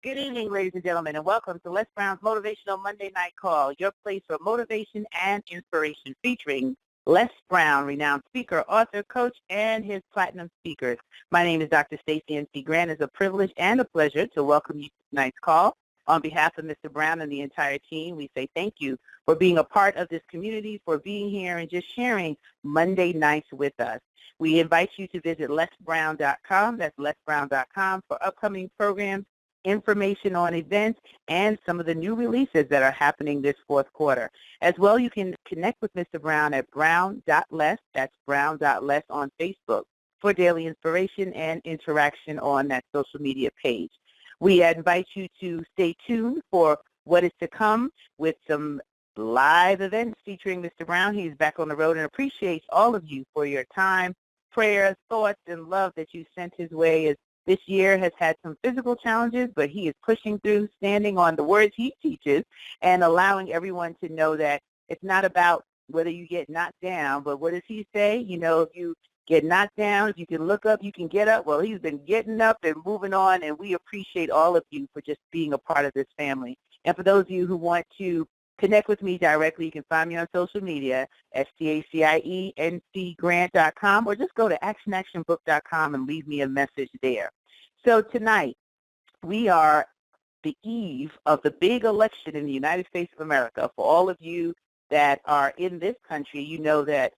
Good evening, ladies and gentlemen, and welcome to Les Brown's Motivational Monday Night Call, your place for motivation and inspiration, featuring Les Brown, renowned speaker, author, coach, and his platinum speakers. My name is Dr. Stacie N.C. Grant. It's a privilege and a pleasure to welcome you to tonight's call. On behalf of Mr. Brown and the entire team, we say thank you for being a part of this community, for being here and just sharing Monday nights with us. We invite you to visit lesbrown.com, that's lesbrown.com, for upcoming programs, information on events, and some of the new releases that are happening this fourth quarter. As well, you can connect with Mr. Brown at brown.les, that's brown.les on Facebook, for daily inspiration and interaction on that social media page. We invite you to stay tuned for what is to come with some live events featuring Mr. Brown. He's back on the road and appreciates all of you for your time, prayers, thoughts, and love that you sent his way. As this year has had some physical challenges, but he is pushing through, standing on the words he teaches, and allowing everyone to know that it's not about whether you get knocked down, but what does he say? You know, if you get knocked down, if you can look up, you can get up. Well, he's been getting up and moving on, and we appreciate all of you for just being a part of this family. And for those of you who want to connect with me directly, you can find me on social media, STACIENCGrant.com, or just go to actionactionbook.com and leave me a message there. So tonight, we are the eve of the big election in the United States of America. For all of you that are in this country, you know that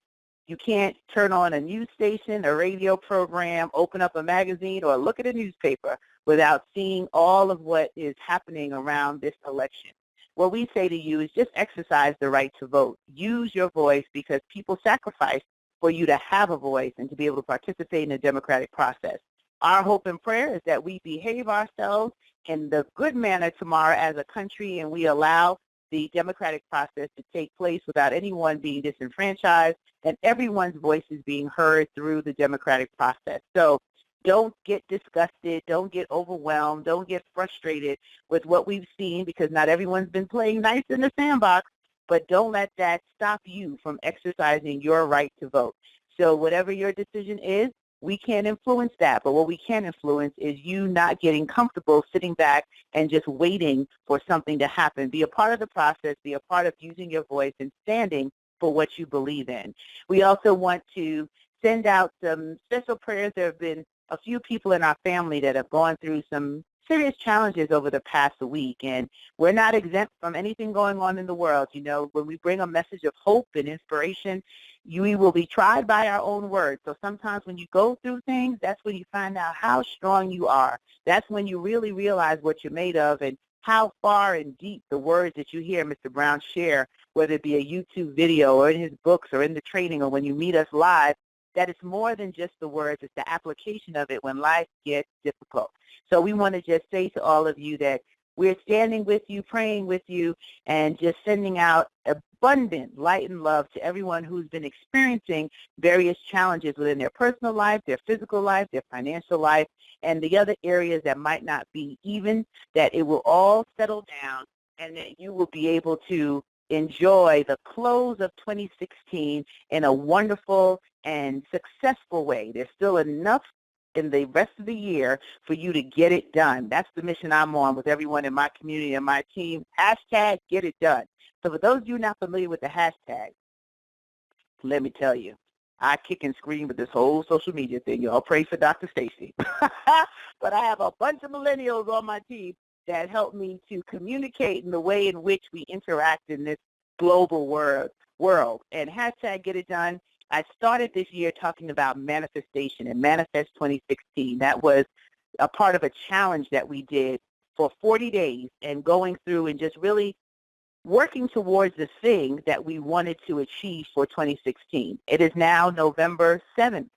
you can't turn on a news station, a radio program, open up a magazine, or look at a newspaper without seeing all of what is happening around this election. What we say to you is just exercise the right to vote. Use your voice, because people sacrifice for you to have a voice and to be able to participate in the democratic process. Our hope and prayer is that we behave ourselves in the good manner tomorrow as a country, and we allow the democratic process to take place without anyone being disenfranchised and everyone's voices being heard through the democratic process. So don't get disgusted, don't get overwhelmed, don't get frustrated with what we've seen, because not everyone's been playing nice in the sandbox, but don't let that stop you from exercising your right to vote. So whatever your decision is, we can't influence that, but what we can influence is you not getting comfortable sitting back and just waiting for something to happen. Be a part of the process, be a part of using your voice and standing for what you believe in. We also want to send out some special prayers. There have been a few people in our family that have gone through some serious challenges over the past week, and we're not exempt from anything going on in the world. You know, when we bring a message of hope and inspiration, we will be tried by our own words. So sometimes when you go through things, that's when you find out how strong you are. That's when you really realize what you're made of and how far and deep the words that you hear Mr. Brown share, whether it be a YouTube video or in his books or in the training or when you meet us live, that it's more than just the words, it's the application of it when life gets difficult. So we want to just say to all of you that we're standing with you, praying with you, and just sending out abundant light and love to everyone who's been experiencing various challenges within their personal life, their physical life, their financial life, and the other areas that might not be even, that it will all settle down and that you will be able to enjoy the close of 2016 in a wonderful and successful way. There's still enough in the rest of the year for you to get it done. That's the mission I'm on with everyone in my community and my team. Hashtag get it done. So for those of you not familiar with the hashtag, let me tell you, I kick and scream with this whole social media thing. Y'all pray for Dr. Stacie. But I have a bunch of millennials on my team that help me to communicate in the way in which we interact in this global world. And hashtag get it done. I started this year talking about manifestation and Manifest 2016. That was a part of a challenge that we did for 40 days and going through and just really working towards the thing that we wanted to achieve for 2016. It is now November 7th,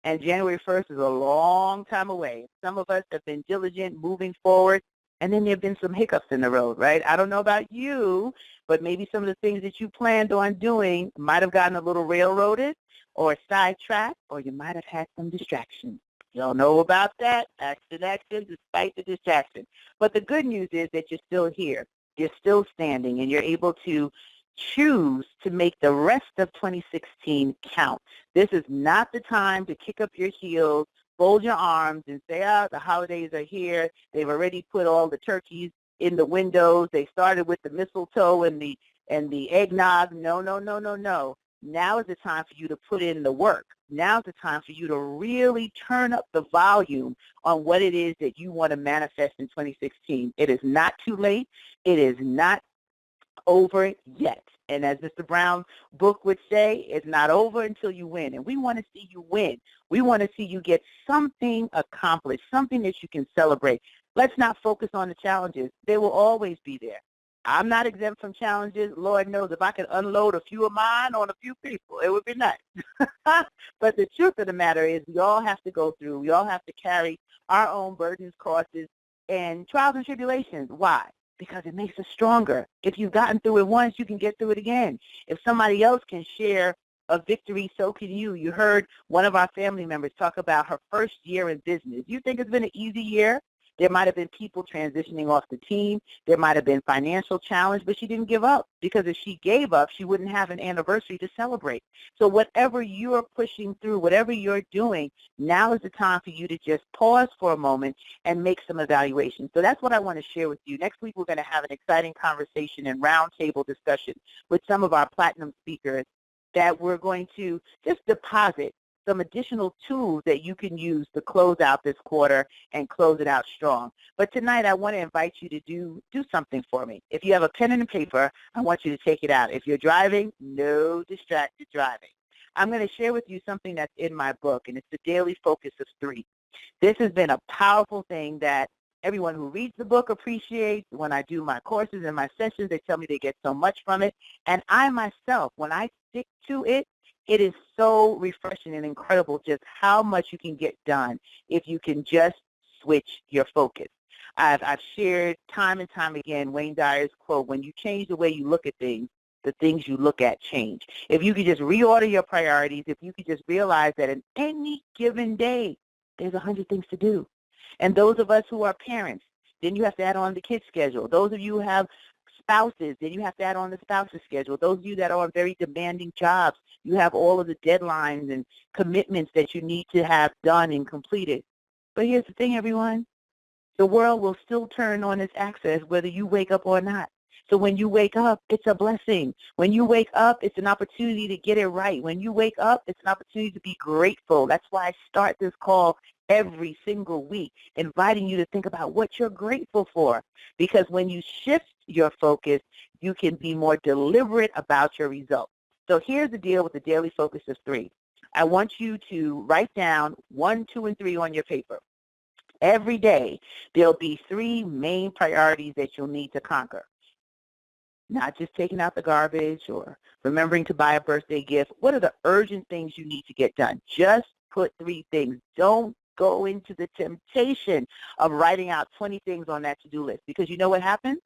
and January 1st is a long time away. Some of us have been diligent moving forward, and then there have been some hiccups in the road, right? I don't know about you, but maybe some of the things that you planned on doing might have gotten a little railroaded or sidetracked, or you might have had some distractions. Y'all know about that, action despite the distraction. But the good news is that you're still here. You're still standing, and you're able to choose to make the rest of 2016 count. This is not the time to kick up your heels fold your arms and say, the holidays are here. They've already put all the turkeys in the windows. They started with the mistletoe and the eggnog. No, no, no, no, no. Now is the time for you to put in the work. Now is the time for you to really turn up the volume on what it is that you want to manifest in 2016. It is not too late. It is not over yet. And as Mr. Brown's book would say, it's not over until you win. And we want to see you win. We want to see you get something accomplished, something that you can celebrate. Let's not focus on the challenges. They will always be there. I'm not exempt from challenges. Lord knows if I could unload a few of mine on a few people, it would be nice. But the truth of the matter is we all have to go through. We all have to carry our own burdens, crosses, and trials and tribulations. Why? Because it makes us stronger. If you've gotten through it once, you can get through it again. If somebody else can share a victory, so can you. You heard one of our family members talk about her first year in business. You think it's been an easy year? There might have been people transitioning off the team. There might have been financial challenge, but she didn't give up, because if she gave up, she wouldn't have an anniversary to celebrate. So whatever you're pushing through, whatever you're doing, now is the time for you to just pause for a moment and make some evaluation. So that's what I want to share with you. Next week, we're going to have an exciting conversation and roundtable discussion with some of our platinum speakers that we're going to just deposit some additional tools that you can use to close out this quarter and close it out strong. But tonight, I want to invite you to do something for me. If you have a pen and a paper, I want you to take it out. If you're driving, no distracted driving. I'm going to share with you something that's in my book, and it's the daily focus of 3. This has been a powerful thing that everyone who reads the book appreciates. When I do my courses and my sessions, they tell me they get so much from it. And I myself, when I stick to it, it is so refreshing and incredible just how much you can get done if you can just switch your focus. I've shared time and time again Wayne Dyer's quote, when you change the way you look at things, the things you look at change. If you could just reorder your priorities, if you could just realize that in any given day, there's 100 things to do. And those of us who are parents, then you have to add on the kids' schedule. Those of you who have spouses, then you have to add on the spouse's schedule. Those of you that are on very demanding jobs, you have all of the deadlines and commitments that you need to have done and completed. But here's the thing, everyone. The world will still turn on its axis whether you wake up or not. So when you wake up, it's a blessing. When you wake up, it's an opportunity to get it right. When you wake up, it's an opportunity to be grateful. That's why I start this call every single week, inviting you to think about what you're grateful for. Because when you shift your focus, you can be more deliberate about your results. So here's the deal with the daily focus of 3. I want you to write down 1, 2, and 3 on your paper. Every day, there'll be 3 main priorities that you'll need to conquer. Not just taking out the garbage or remembering to buy a birthday gift. What are the urgent things you need to get done? Just put 3 things. Don't go into the temptation of writing out 20 things on that to-do list, because you know what happens?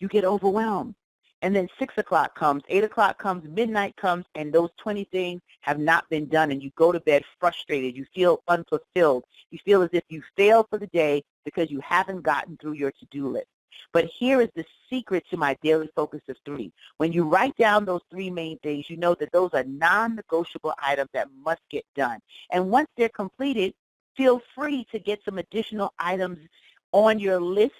You get overwhelmed. And then 6 o'clock comes, 8 o'clock comes, midnight comes, and those 20 things have not been done, and you go to bed frustrated. You feel unfulfilled. You feel as if you failed for the day because you haven't gotten through your to-do list. But here is the secret to my daily focus of 3. When you write down those 3 main things, you know that those are non-negotiable items that must get done. And once they're completed, feel free to get some additional items on your list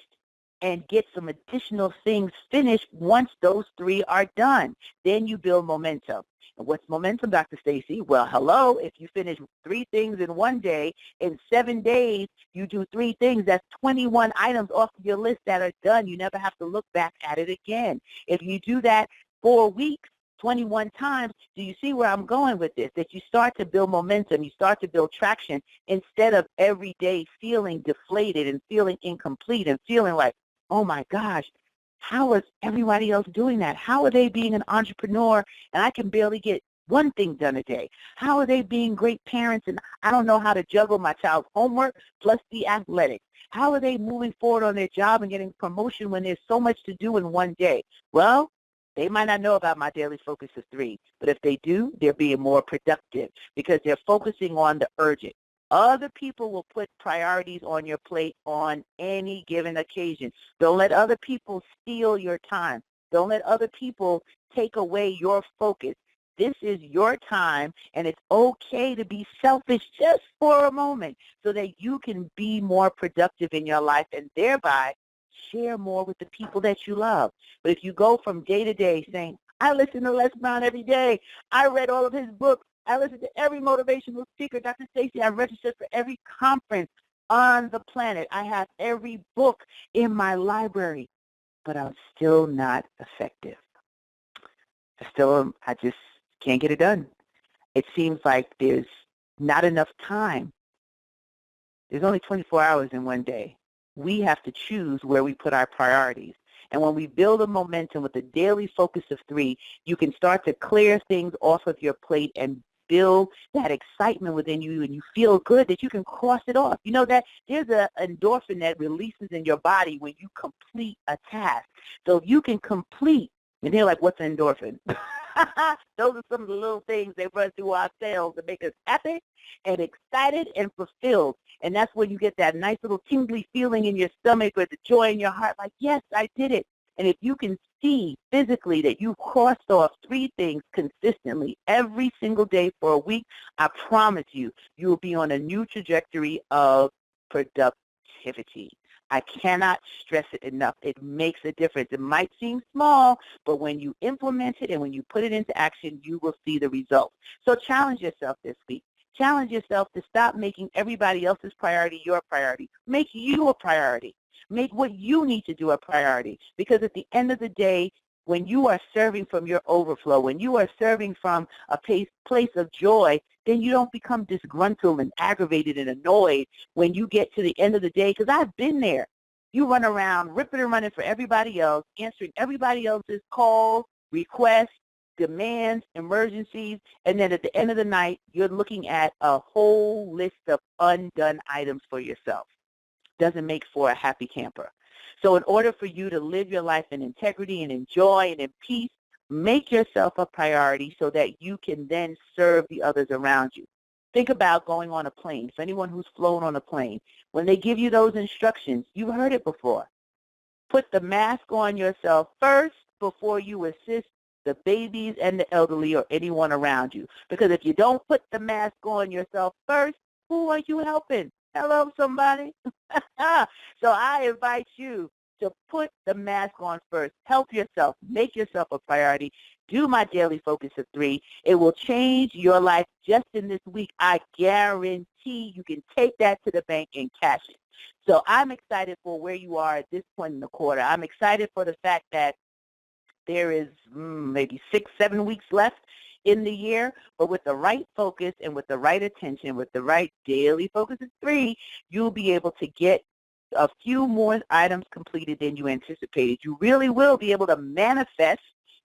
and get some additional things finished once those 3 are done. Then you build momentum. And what's momentum, Dr. Stacie? Well, hello, if you finish 3 things in one day, in 7 days, you do 3 things. That's 21 items off of your list that are done. You never have to look back at it again. If you do that 4 weeks, 21 times, do you see where I'm going with this? That you start to build momentum, you start to build traction, instead of every day feeling deflated and feeling incomplete and feeling like, oh my gosh, how is everybody else doing that? How are they being an entrepreneur and I can barely get 1 thing done a day? How are they being great parents and I don't know how to juggle my child's homework plus the athletics? How are they moving forward on their job and getting promotion when there's so much to do in one day? Well, they might not know about my daily focus of 3, but if they do, they're being more productive because they're focusing on the urgent. Other people will put priorities on your plate on any given occasion. Don't let other people steal your time. Don't let other people take away your focus. This is your time, and it's okay to be selfish just for a moment so that you can be more productive in your life and thereby share more with the people that you love. But if you go from day to day saying, I listen to Les Brown every day, I read all of his books, I listen to every motivational speaker, Dr. Stacie, I registered for every conference on the planet, I have every book in my library, but I'm still not effective. I just can't get it done. It seems like there's not enough time. There's only 24 hours in one day. We have to choose where we put our priorities. And when we build a momentum with a daily focus of 3, you can start to clear things off of your plate and build that excitement within you, and you feel good that you can cross it off. You know that there's an endorphin that releases in your body when you complete a task. So if you can complete, and they're like, what's an endorphin? Those are some of the little things that run through our cells that make us happy and excited and fulfilled. And that's when you get that nice little tingly feeling in your stomach or the joy in your heart, like, yes, I did it. And if you can see physically that you crossed off 3 things consistently every single day for a week, I promise you, you will be on a new trajectory of productivity. I cannot stress it enough. It makes a difference. It might seem small, but when you implement it and when you put it into action, you will see the results. So challenge yourself this week. Challenge yourself to stop making everybody else's priority your priority. Make you a priority. Make what you need to do a priority. Because at the end of the day, when you are serving from your overflow, when you are serving from a place of joy, then you don't become disgruntled and aggravated and annoyed when you get to the end of the day. Because I've been there. You run around ripping and running for everybody else, answering everybody else's calls, requests, demands, emergencies, and then at the end of the night, you're looking at a whole list of undone items for yourself. Doesn't make for a happy camper. So in order for you to live your life in integrity and in joy and in peace, make yourself a priority so that you can then serve the others around you. Think about going on a plane. For anyone who's flown on a plane, when they give you those instructions, you've heard it before. Put the mask on yourself first before you assist the babies and the elderly or anyone around you. Because if you don't put the mask on yourself first, who are you helping? Hello, somebody. So I invite you to put the mask on first. Help yourself. Make yourself a priority. Do my daily focus of 3. It will change your life just in this week. I guarantee you can take that to the bank and cash it. So I'm excited for where you are at this point in the quarter. I'm excited for the fact that there is maybe 6-7 weeks left in the year, but with the right focus and with the right attention, with the right daily focus of 3, you'll be able to get a few more items completed than you anticipated. You really will be able to manifest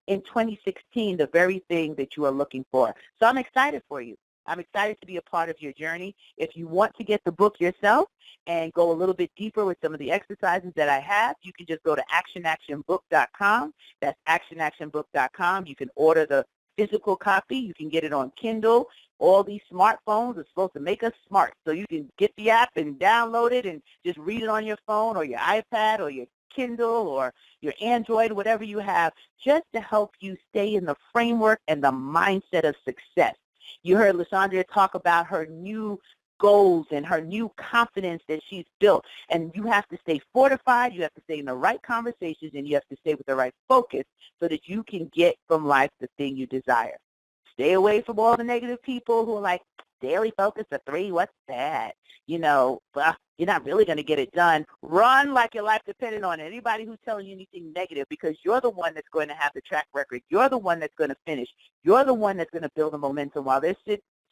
in 2016 the very thing that you are looking for. So I'm excited for you. I'm excited to be a part of your journey. If you want to get the book yourself and go a little bit deeper with some of the exercises that I have, you can just go to actionactionbook.com. That's actionactionbook.com. You can order the physical copy. You can get it on Kindle. All these smartphones are supposed to make us smart. So you can get the app and download it and just read it on your phone or your iPad or your Kindle or your Android, whatever you have, just to help you stay in the framework and the mindset of success. You heard Lysandria talk about her new goals and her new confidence that she's built. And you have to stay fortified, you have to stay in the right conversations, and you have to stay with the right focus so that you can get from life the thing you desire. Stay away from all the negative people who are like, daily focus of 3, what's that? You know, you're not really going to get it done. Run like your life depended on it. Anybody who's telling you anything negative, because you're the one that's going to have the track record. You're the one that's going to finish. You're the one that's going to build the momentum while they're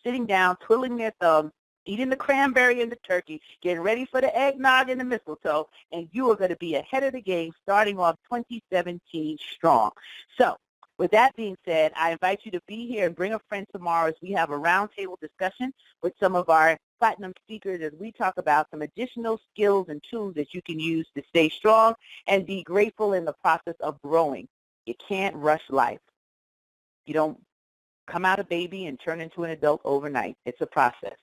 sitting down, twiddling their thumbs, eating the cranberry and the turkey, getting ready for the eggnog and the mistletoe, and you are going to be ahead of the game starting off 2017 strong. So with that being said, I invite you to be here and bring a friend tomorrow as we have a roundtable discussion with some of our platinum speakers as we talk about some additional skills and tools that you can use to stay strong and be grateful in the process of growing. You can't rush life. You don't come out a baby and turn into an adult overnight. It's a process.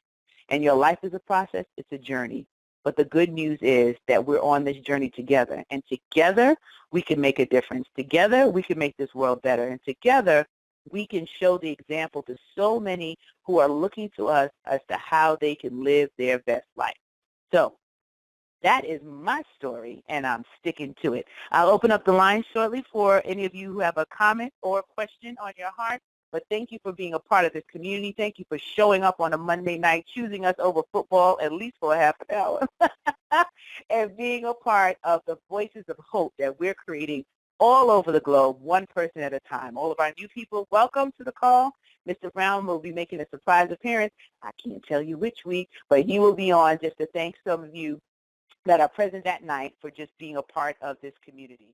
And your life is a process. It's a journey. But the good news is that we're on this journey together. And together, we can make a difference. Together, we can make this world better. And together, we can show the example to so many who are looking to us as to how they can live their best life. So that is my story, and I'm sticking to it. I'll open up the line shortly for any of you who have a comment or a question on your heart. But thank you for being a part of this community. Thank you for showing up on a Monday night, choosing us over football, at least for a half an hour, and being a part of the Voices of Hope that we're creating all over the globe, one person at a time. All of our new people, welcome to the call. Mr. Brown will be making a surprise appearance. I can't tell you which week, but he will be on just to thank some of you that are present that night for just being a part of this community.